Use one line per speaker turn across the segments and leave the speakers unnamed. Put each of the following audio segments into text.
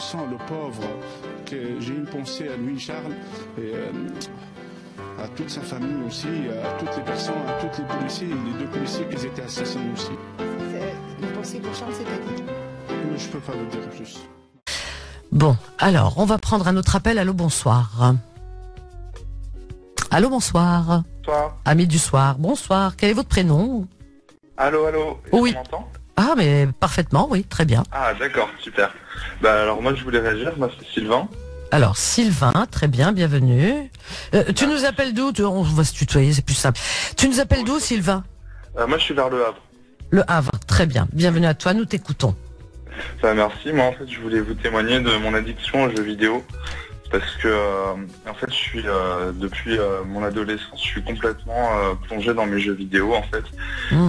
sens le pauvre, que j'ai une pensée à lui, Charles, et à toute sa famille aussi, à toutes les personnes, à tous les policiers, les 2 policiers qui étaient assassinés aussi.
Une pensée pour Charles, c'est-à-dire?
Je ne peux pas vous dire plus.
Bon, alors, on va prendre un autre appel. Allô, bonsoir. Allô, bonsoir.
Bonsoir.
Ami du soir, bonsoir. Quel est votre prénom?
Allô, allô.
Oui.
Tu m'entends?
Ah, mais parfaitement, oui, très bien.
Ah, d'accord, super. Bah, alors moi, je voulais réagir. Moi, c'est Sylvain.
Alors, Sylvain, très bien, bienvenue. Tu nous appelles d'où? On va se tutoyer, c'est plus simple. Tu nous appelles d'où, Sylvain?
Moi, je suis vers Le Havre.
Le Havre, très bien. Bienvenue à toi, nous t'écoutons.
Bah, merci. Moi, en fait, je voulais vous témoigner de mon addiction aux jeux vidéo. Parce que, en fait, je suis, depuis mon adolescence, je suis complètement plongé dans mes jeux vidéo, en fait.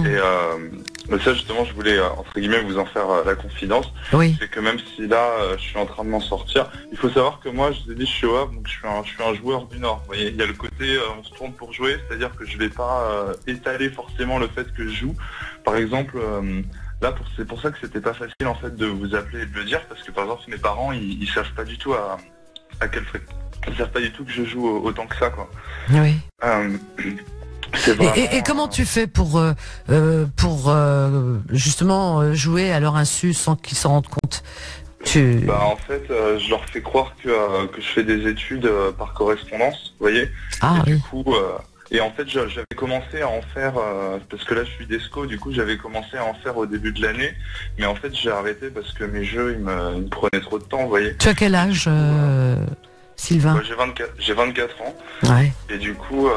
Et ça, justement, je voulais, entre guillemets, vous en faire la confidence.
Oui.
C'est que même si là, je suis en train de m'en sortir, il faut savoir que moi, je vous ai dit, je suis au Havre, donc je suis un joueur du Nord. Vous voyez, il y a le côté, on se tourne pour jouer, c'est-à-dire que je vais pas étaler forcément le fait que je joue. Par exemple, là, c'est pour ça que c'était pas facile, en fait, de vous appeler et de le dire, parce que, par exemple, mes parents, ils savent pas du tout à quel fréquence. Ils savent pas du tout que je joue autant que ça, quoi.
Oui.
Vraiment...
Et comment tu fais pour justement jouer à leur insu sans qu'ils s'en rendent compte?
Bah en fait, je leur fais croire que je fais des études par correspondance, vous voyez.
Ah
et
oui.
Du coup, et en fait, j'avais commencé à en faire parce que là, je suis DESCO, du coup, j'avais commencé à en faire au début de l'année, mais en fait, j'ai arrêté parce que mes jeux, ils me prenaient trop de temps, vous voyez.
Tu as quel âge, Sylvain?
J'ai 24 ans.
Ouais.
Et du coup,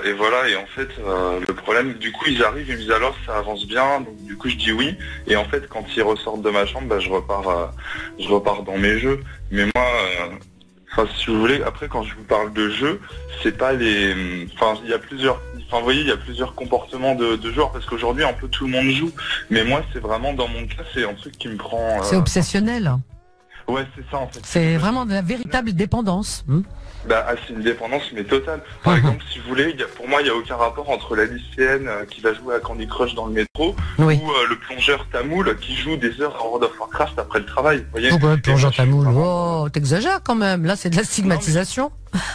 et voilà, et en fait, le problème, du coup, ils arrivent, ils me disent alors ça avance bien, donc du coup, je dis oui. Et en fait, quand ils ressortent de ma chambre, bah, je repars dans mes jeux. Mais moi, enfin, si vous voulez, après, quand je vous parle de jeux, c'est pas les, enfin, il y a plusieurs, enfin, vous voyez, il y a plusieurs comportements de joueurs, parce qu'aujourd'hui, un peu tout le monde joue. Mais moi, c'est vraiment, dans mon cas, c'est un truc qui me prend.
C'est obsessionnel.
Ouais, c'est ça en fait.
C'est vraiment de la véritable dépendance.
Bah, c'est une dépendance mais totale. Par exemple, si vous voulez, pour moi, il n'y a aucun rapport entre la lycéenne qui va jouer à Candy Crush dans le métro
Oui.
ou le plongeur tamoul qui joue des heures à World of Warcraft après le travail. Vous voyez.
Pourquoi le plongeur tamoul? Oh, t'exagères quand même. Là, c'est de la stigmatisation.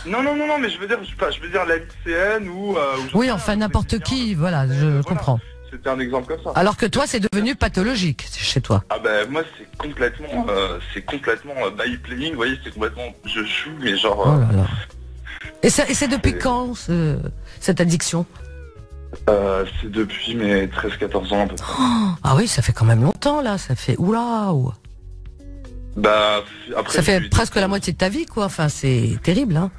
Non, mais je veux dire la lycéenne ou
oui, enfin n'importe qui. Voilà, je comprends.
C'était un exemple comme ça.
Alors que toi, c'est devenu pathologique chez toi.
Ah ben moi, c'est complètement by playing. Vous voyez, c'est complètement, je joue mais genre.
Oh là là. Et c'est depuis quand cette addiction?
C'est depuis mes 13-14 ans à peu près.
Ah oui, ça fait quand même longtemps là. Ça fait oula.
Bah après.
Ça fait presque la moitié de ta vie, quoi. Enfin, c'est terrible, hein.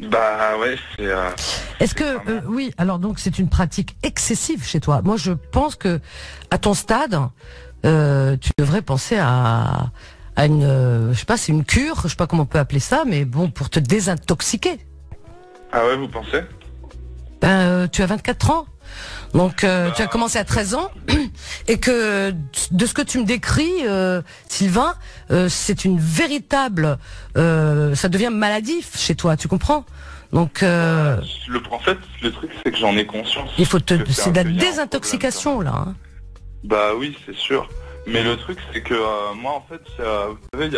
Bah ouais, c'est.
Est-ce que oui, alors donc c'est une pratique excessive chez toi. Moi, je pense que à ton stade, tu devrais penser à une, je sais pas, c'est une cure, je sais pas comment on peut appeler ça, mais bon, pour te désintoxiquer.
Ah ouais, vous pensez?
Tu as 24 ans. Donc tu as commencé à 13 ans et que de ce que tu me décris, Sylvain, c'est une véritable, ça devient maladif chez toi, tu comprends? Donc
en fait, le truc c'est que j'en ai conscience.
Il faut c'est de la désintoxication là. Hein.
Bah oui, c'est sûr. Mais le truc c'est que moi en fait, vous savez,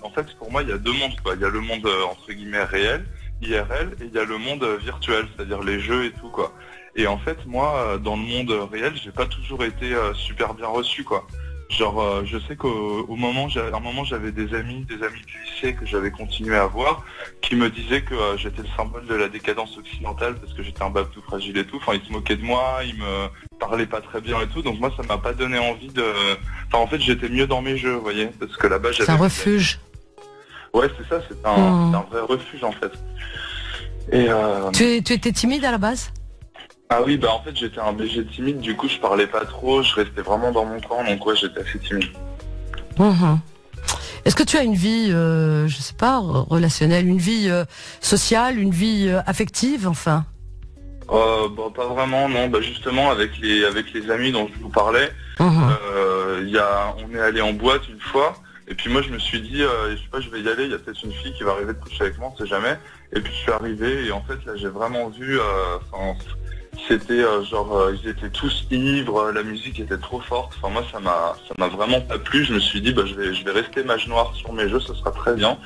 en fait pour moi il y a 2 mondes quoi. Il y a le monde entre guillemets réel, IRL, et il y a le monde virtuel, c'est-à-dire les jeux et tout quoi. Et en fait, moi, dans le monde réel, j'ai pas toujours été super bien reçu, quoi. Genre, je sais qu'au moment, à un moment, j'avais des amis du lycée que j'avais continué à voir, qui me disaient que j'étais le symbole de la décadence occidentale parce que j'étais un bab tout fragile et tout. Enfin, ils se moquaient de moi, ils me parlaient pas très bien et tout. Donc moi, ça m'a pas donné envie de. Enfin, en fait, j'étais mieux dans mes jeux, vous voyez, parce que là-bas, j'avais.
C'est un refuge.
Ouais, c'est ça. C'est un vrai refuge en fait. Et.
Tu étais timide à la base?
Ah oui, bah en fait j'étais un BG timide, du coup je parlais pas trop, je restais vraiment dans mon coin, donc ouais j'étais assez timide.
Est-ce que tu as une vie, je sais pas, relationnelle, une vie sociale, une vie affective, enfin?
Bah pas vraiment, non, bah justement avec les amis dont je vous parlais, on est allé en boîte une fois, et puis moi je me suis dit, je sais pas, je vais y aller, il y a peut-être une fille qui va arriver de coucher avec moi, on sait jamais, et puis je suis arrivé, et en fait là j'ai vraiment vu, c'était ils étaient tous ivres, la musique était trop forte. Enfin moi ça m'a vraiment pas plu. Je me suis dit je vais rester mage noir sur mes jeux, ça sera très bien.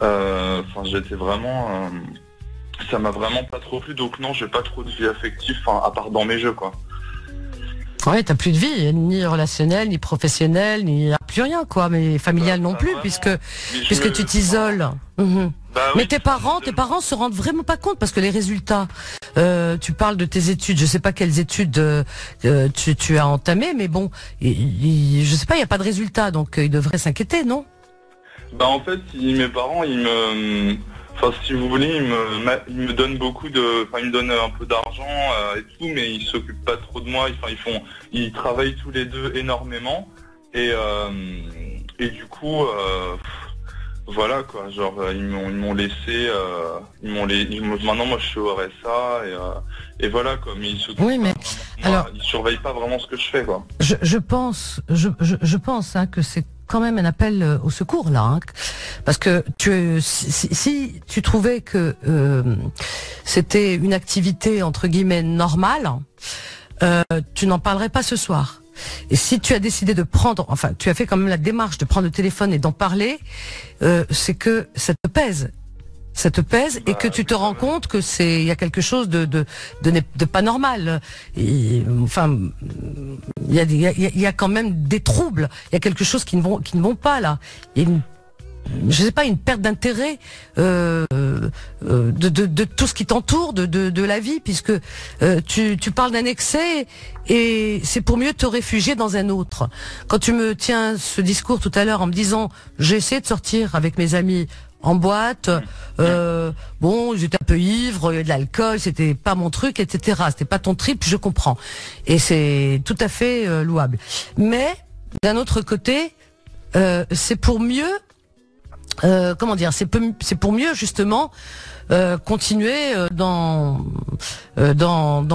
Enfin j'étais vraiment ça m'a vraiment pas trop plu, donc non, j'ai pas trop de vie affective, à part dans mes jeux, quoi.
Ouais, t'as plus de vie, ni relationnelle, ni professionnelle, ni plus rien, quoi, mais familiale non plus,
vraiment,
puisque tu t'isoles.
Bah,
mais
oui,
tes parents se rendent vraiment pas compte, parce que les résultats, tu parles de tes études, je sais pas quelles études tu as entamées, mais bon, je sais pas, il y a pas de résultats, donc ils devraient s'inquiéter, non?
Bah en fait, mes parents, si vous voulez, ils me donnent ils me donnent un peu d'argent et tout, mais ils s'occupent pas trop de moi. Ils travaillent tous les deux énormément et du coup, voilà quoi. Ils m'ont laissé, maintenant moi je suis au RSA et voilà quoi. Mais ils s'occupent ils surveillent pas vraiment ce que je fais quoi.
Je pense que c'est quand même un appel au secours là, hein, parce que si tu trouvais que c'était une activité entre guillemets normale, tu n'en parlerais pas ce soir. Et si tu as décidé de tu as fait quand même la démarche de prendre le téléphone et d'en parler, c'est que ça te pèse. Ça te pèse et que tu te rends compte que il y a quelque chose de pas normal. Il y a quand même des troubles. Il y a quelque chose qui ne vont pas là. Il y a je sais pas, une perte d'intérêt de tout ce qui t'entoure, de la vie, puisque tu parles d'un excès et c'est pour mieux te réfugier dans un autre. Quand tu me tiens ce discours tout à l'heure en me disant j'ai essayé de sortir avec mes amis en boîte, j'étais un peu ivre, il y avait de l'alcool, c'était pas mon truc, etc. C'était pas ton trip, je comprends. Et c'est tout à fait louable. Mais d'un autre côté, c'est pour mieux c'est pour mieux justement continuer dans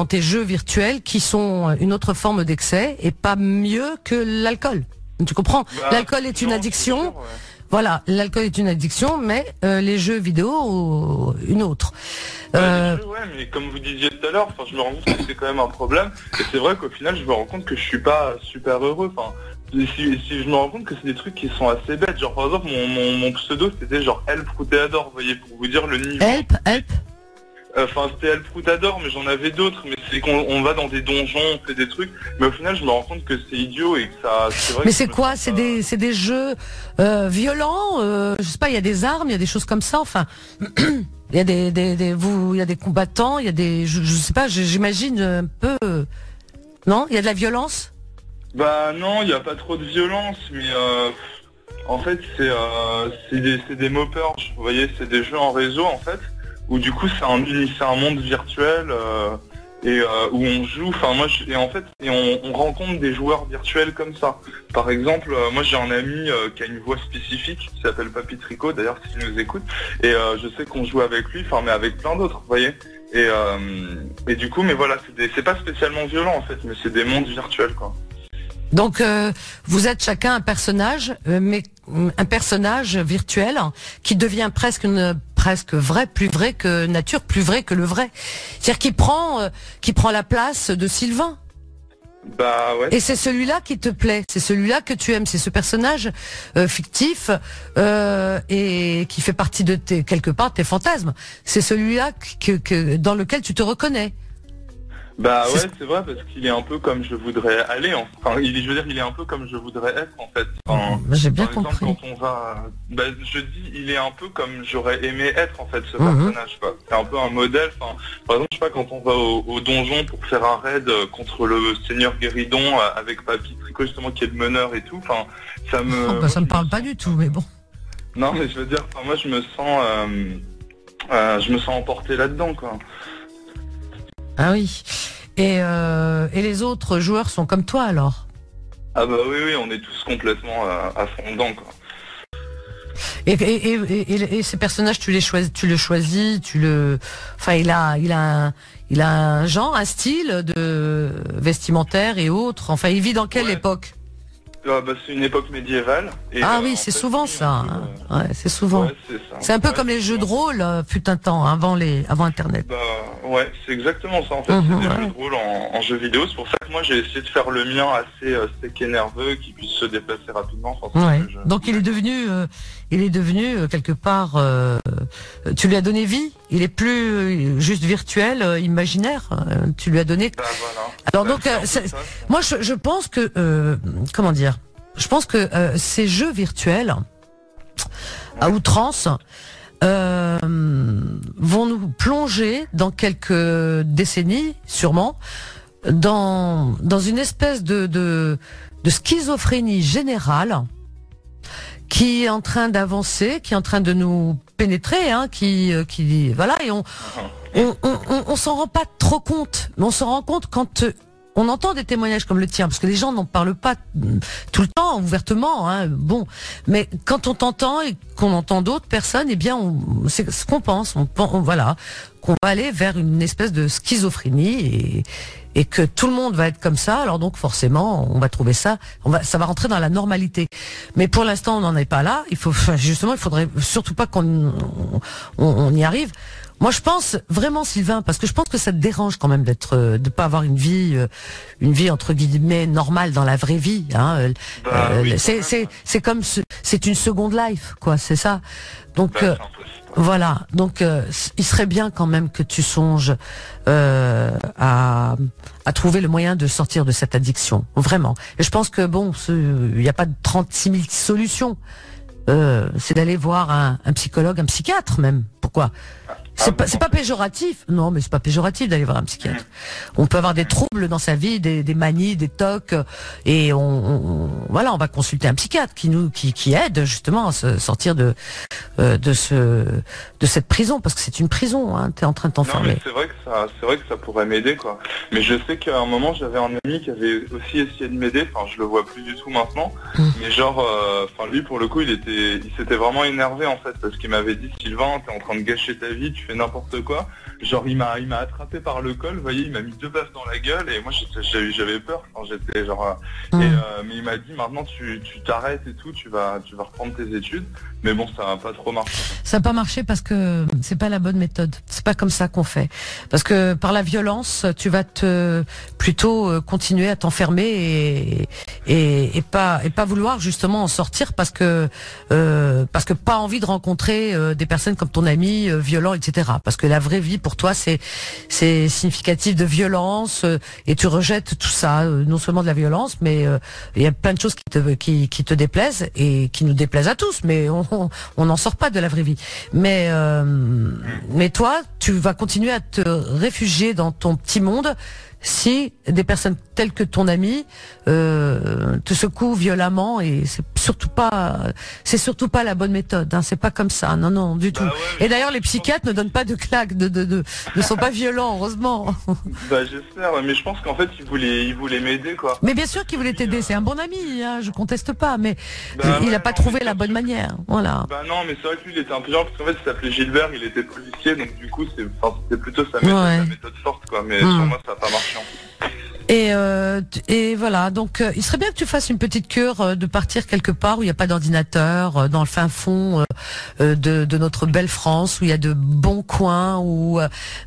tes jeux virtuels qui sont une autre forme d'excès et pas mieux que l'alcool. Tu comprends? L'alcool est une addiction. Sûr, ouais. Voilà, l'alcool est une addiction, mais les jeux vidéo une autre.
Les jeux, mais comme vous disiez tout à l'heure, je me rends compte que c'est quand même un problème. Et c'est vrai qu'au final, je me rends compte que je suis pas super heureux. Si je me rends compte que c'est des trucs qui sont assez bêtes. Genre par exemple, mon pseudo c'était genre Help Routador, vous voyez, pour vous dire le niveau.
Help.
C'était Help Routador, mais j'en avais d'autres. Mais c'est qu'on va dans des donjons, on fait des trucs. Mais au final, je me rends compte que c'est idiot et que ça. C'est vrai.
Mais c'est quoi? C'est des jeux violents. Je sais pas. Il y a des armes, il y a des choses comme ça. Enfin, il y a il y a des combattants, il y a des. Je sais pas. J'imagine un peu. Non, il y a de la violence.
Bah non, il n'y a pas trop de violence, mais en fait c'est des moppers, vous voyez, c'est des jeux en réseau en fait, où du coup c'est un monde virtuel où on joue, on rencontre des joueurs virtuels comme ça. Par exemple, moi j'ai un ami qui a une voix spécifique, qui s'appelle Papy Tricot, d'ailleurs s'il nous écoute, et je sais qu'on joue avec lui, mais avec plein d'autres, vous voyez. Et du coup, mais voilà, c'est pas spécialement violent en fait, mais c'est des mondes virtuels quoi.
Donc vous êtes chacun un personnage, mais un personnage virtuel qui devient presque vrai, plus vrai que nature, plus vrai que le vrai. C'est-à-dire qui prend la place de Sylvain.
Bah ouais.
Et c'est celui-là qui te plaît, c'est celui-là que tu aimes, c'est ce personnage fictif et qui fait partie de quelque part tes fantasmes. C'est celui-là dans lequel tu te reconnais.
Bah ouais, c'est vrai, parce qu'il est un peu comme je voudrais aller. Il est un peu comme je voudrais être, en fait.
J'ai bien compris.
Par exemple, quand on va... je dis, il est un peu comme j'aurais aimé être, en fait, ce personnage, quoi. C'est un peu un modèle. Par exemple, je sais pas, quand on va au donjon pour faire un raid contre le Seigneur Guéridon avec Papy Tricot, justement, qui est le meneur et tout, ça me...
ça me parle pas du tout, mais bon.
Non, mais je veux dire, moi, je me sens emporté là-dedans, quoi.
Ah oui. Et les autres joueurs sont comme toi alors?
Ah bah oui, on est tous complètement à fond dedans quoi.
Et ces personnages, tu le choisis, enfin il a un genre, un style de vestimentaire et autres. Enfin, il vit dans quelle époque?
C'est une époque médiévale. Et,
oui, c'est souvent ça. Ouais, c'est souvent.
Ouais, c'est ça.
C'est un peu comme les jeux de rôle, fut un temps, avant Internet.
Ouais, c'est exactement ça en fait. C'est des jeux de rôle en jeu vidéo. C'est pour ça que moi j'ai essayé de faire le mien assez sec et nerveux, qui puisse se déplacer rapidement.
Ouais. Donc il est devenu quelque part. Tu lui as donné vie. Il est plus juste virtuel, imaginaire. Tu lui as donné.
Voilà.
Alors donc, moi je pense que comment dire. Je pense que ces jeux virtuels à outrance vont nous plonger dans quelques décennies, sûrement, dans une espèce de schizophrénie générale qui est en train d'avancer, qui est en train de nous pénétrer, voilà, et on s'en rend pas trop compte, mais on s'en rend compte quand on entend des témoignages comme le tien, parce que les gens n'en parlent pas tout le temps, ouvertement, mais quand on t'entend et qu'on entend d'autres personnes, eh bien, c'est ce qu'on pense, voilà, qu'on va aller vers une espèce de schizophrénie et que tout le monde va être comme ça, alors donc forcément, on va trouver ça va rentrer dans la normalité. Mais pour l'instant, on n'en est pas là. Il faudrait surtout pas qu'on y arrive. Moi, je pense vraiment, Sylvain, parce que je pense que ça te dérange quand même de pas avoir une vie entre guillemets normale dans la vraie vie. C'est comme c'est une seconde life, quoi. C'est ça. Donc voilà. Donc il serait bien quand même que tu songes à trouver le moyen de sortir de cette addiction, vraiment. Et je pense que il n'y a pas de 36 000 solutions. C'est d'aller voir un psychologue, un psychiatre même. Pourquoi? C'est pas péjoratif. Non, mais c'est pas péjoratif d'aller voir un psychiatre. On peut avoir des troubles dans sa vie, des manies, des tocs, et on va consulter un psychiatre qui aide justement à se sortir de cette prison, parce que c'est une prison, t'es en train de t'enfermer.
Non, mais c'est vrai que ça pourrait m'aider, quoi. Mais je sais qu'à un moment, j'avais un ami qui avait aussi essayé de m'aider, je le vois plus du tout maintenant, mais lui, pour le coup, il s'était vraiment énervé, en fait, parce qu'il m'avait dit: Sylvain, t'es en train de gâcher ta vie, tu fais n'importe quoi. Genre, il m'a attrapé par le col, vous voyez, il m'a mis 2 baffes dans la gueule, et moi, j'avais peur quand j'étais mais il m'a dit: maintenant, tu t'arrêtes et tout, tu vas reprendre tes études. Mais bon, ça n'a pas trop marché.
Ça n'a pas marché parce que c'est pas la bonne méthode. C'est pas comme ça qu'on fait. Parce que par la violence, tu vas plutôt continuer à t'enfermer et pas vouloir justement en sortir parce que pas envie de rencontrer des personnes comme ton ami violent, etc. Parce que la vraie vie pour toi c'est significatif de violence et tu rejettes tout ça, non seulement de la violence, mais il y a plein de choses qui te déplaisent et qui nous déplaisent à tous, mais on n'en sort pas de la vraie vie. Mais toi, tu vas continuer à te réfugier dans ton petit monde si des personnes telles que ton ami te secouent violemment, et c'est surtout pas la bonne méthode. C'est pas comme ça. Non, du tout. Ouais, et d'ailleurs, les psychiatres ne donnent pas de claques, ne sont pas violents, heureusement.
J'espère, mais je pense qu'en fait, il voulait m'aider, quoi.
Mais bien sûr qu'il voulait t'aider. C'est un bon ami, je conteste pas, mais il a pas trouvé la bonne manière. Voilà.
Non, mais c'est vrai que lui, il était un peu genre, parce qu'en fait, il s'appelait Gilbert, il était policier, donc du coup, c'était plutôt sa méthode forte, quoi. Mais sur moi, ça n'a pas marché.
Et voilà, donc il serait bien que tu fasses une petite cure de partir quelque part où il n'y a pas d'ordinateur, dans le fin fond de notre belle France, où il y a de bons coins, où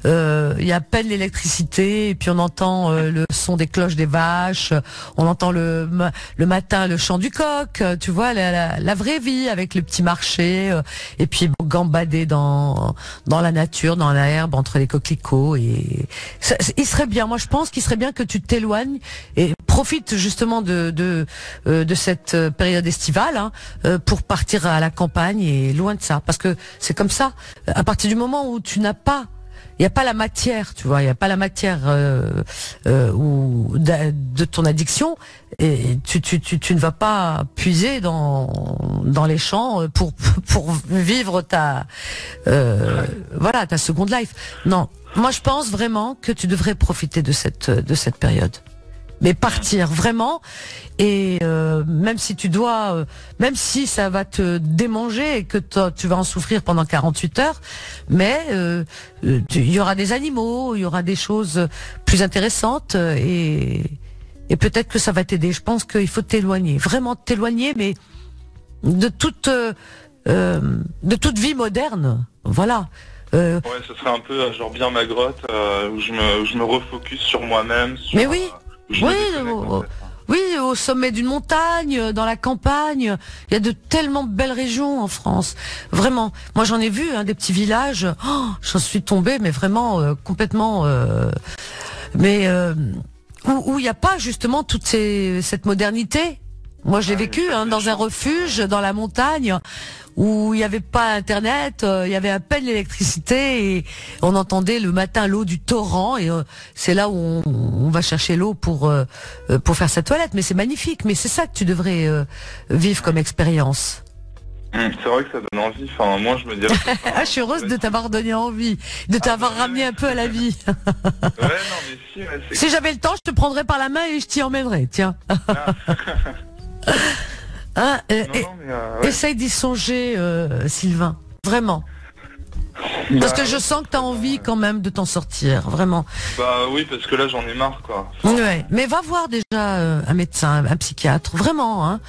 il y a à peine l'électricité, et puis on entend le son des cloches des vaches, on entend le matin le chant du coq, tu vois, la vraie vie avec le petit marché, et puis gambader dans la nature, dans la herbe, entre les coquelicots. Et il serait bien, moi je pense qu'il serait bien que tu t'éloignes et profite justement de cette période estivale pour partir à la campagne et loin de ça, parce que c'est comme ça, à partir du moment où il n'y a pas la matière, tu vois, il n'y a pas la matière de ton addiction, et tu ne vas pas puiser dans les champs pour vivre ta seconde life. Non, moi je pense vraiment que tu devrais profiter de cette période. Mais partir vraiment, et même si ça va te démanger et que tu vas en souffrir pendant 48 heures, mais il y aura des animaux, il y aura des choses plus intéressantes, et et peut-être que ça va t'aider. Je pense qu'il faut t'éloigner, vraiment t'éloigner, mais de toute vie moderne. Voilà.
Ouais, ce serait un peu genre bien ma grotte où je me refocus sur moi-même.
Mais oui, oui,
oui,
au sommet d'une montagne, dans la campagne. Il y a de tellement belles régions en France. Vraiment. Moi, j'en ai vu des petits villages. Oh, j'en suis tombée, mais vraiment complètement. Mais où il n'y a pas justement toute cette modernité. Moi, je l'ai vécu dans un refuge, dans la montagne, où il n'y avait pas Internet, il y avait à peine l'électricité, et on entendait le matin l'eau du torrent, et c'est là où on va chercher l'eau pour faire sa toilette. Mais c'est magnifique, mais c'est ça que tu devrais vivre comme expérience.
C'est vrai que ça donne envie. Enfin, moi, je me dirais.
Je suis heureuse de t'avoir donné envie, de t'avoir ramené un peu à la vie.
Ouais, non, mais si. Ouais,
si j'avais le temps, je te prendrais par la main et je t'y emmènerais. Tiens. Essaye d'y songer, Sylvain. Vraiment. Parce que je sens que t'as envie quand même de t'en sortir, vraiment.
Bah oui, parce que là j'en ai marre, quoi.
Ouais, mais va voir déjà un médecin, un psychiatre, vraiment. Hein.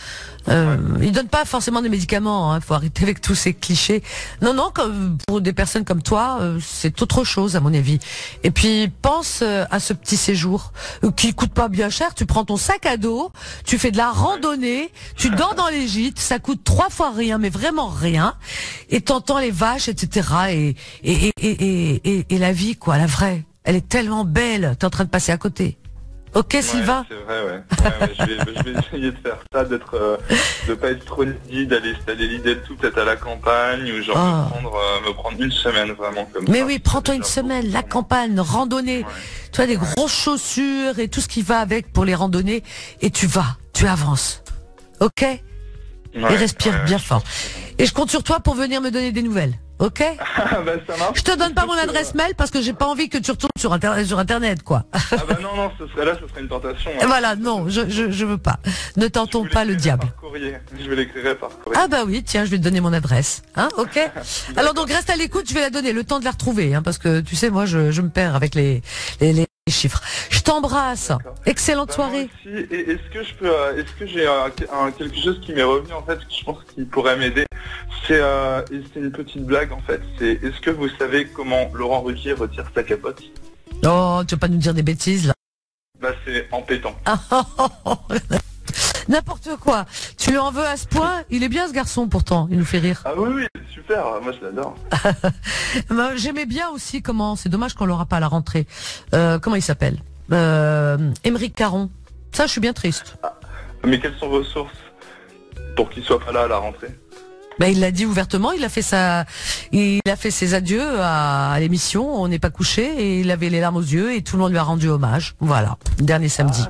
Il donne pas forcément des médicaments. Faut arrêter avec tous ces clichés. Non, comme pour des personnes comme toi, c'est autre chose à mon avis. Et puis pense à ce petit séjour qui coûte pas bien cher. Tu prends ton sac à dos, tu fais de la randonnée, tu dors dans les gîtes. Ça coûte 3 fois rien, mais vraiment rien. Et t'entends les vaches, etc. Et la vie, quoi, la vraie. Elle est tellement belle. T'es en train de passer à côté. Ok, Sylvain.
C'est vrai, ouais. Je vais essayer de faire ça, de pas être trop dit, d'aller l'idée de tout peut-être à la campagne, ou genre me prendre une semaine vraiment comme ça.
Mais oui, prends-toi une semaine, la campagne, randonnée. Tu as des grosses chaussures et tout ce qui va avec pour les randonnées, et tu avances. Ok? Et respire bien fort. Et je compte sur toi pour venir me donner des nouvelles. Ok?
Bah, ça marche.
Je te donne pas mon adresse mail parce que j'ai pas envie que tu retournes sur Internet, quoi.
Ah bah non, ce serait une tentation. Hein.
Voilà, non, je veux pas. Ne tentons pas le diable.
Par courrier. Je vais l'écrire par courrier.
Ah bah oui, tiens, je vais te donner mon adresse. Hein, ok? Alors donc reste à l'écoute, je vais la donner, le temps de la retrouver, parce que tu sais, moi je me perds avec les chiffres. Je t'embrasse. Excellente soirée.
Moi aussi. Et est-ce que j'ai quelque chose qui m'est revenu en fait, que je pense qu'il pourrait m'aider. C'est une petite blague en fait. Est-ce que vous savez comment Laurent Ruquier retire sa capote?
Oh, tu vas pas nous dire des bêtises là.
Bah c'est en pétant.
N'importe quoi. Tu lui en veux à ce point? Il est bien ce garçon pourtant, il nous fait rire.
Ah oui, super, moi je l'adore.
J'aimais bien aussi c'est dommage qu'on l'aura pas à la rentrée. Comment il s'appelle? Émeric Caron. Ça, je suis bien triste.
Mais quelles sont vos sources pour qu'il soit pas là à la rentrée?
Il l'a dit ouvertement, il a fait ses adieux à l'émission, on n'est pas couché, et il avait les larmes aux yeux et tout le monde lui a rendu hommage. Voilà, dernier samedi.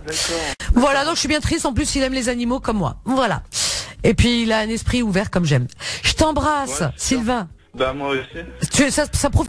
Voilà, donc je suis bien triste, en plus il aime les animaux comme moi. Voilà. Et puis il a un esprit ouvert comme j'aime. Je t'embrasse, Sylvain.
Bah moi aussi.
Ça prouve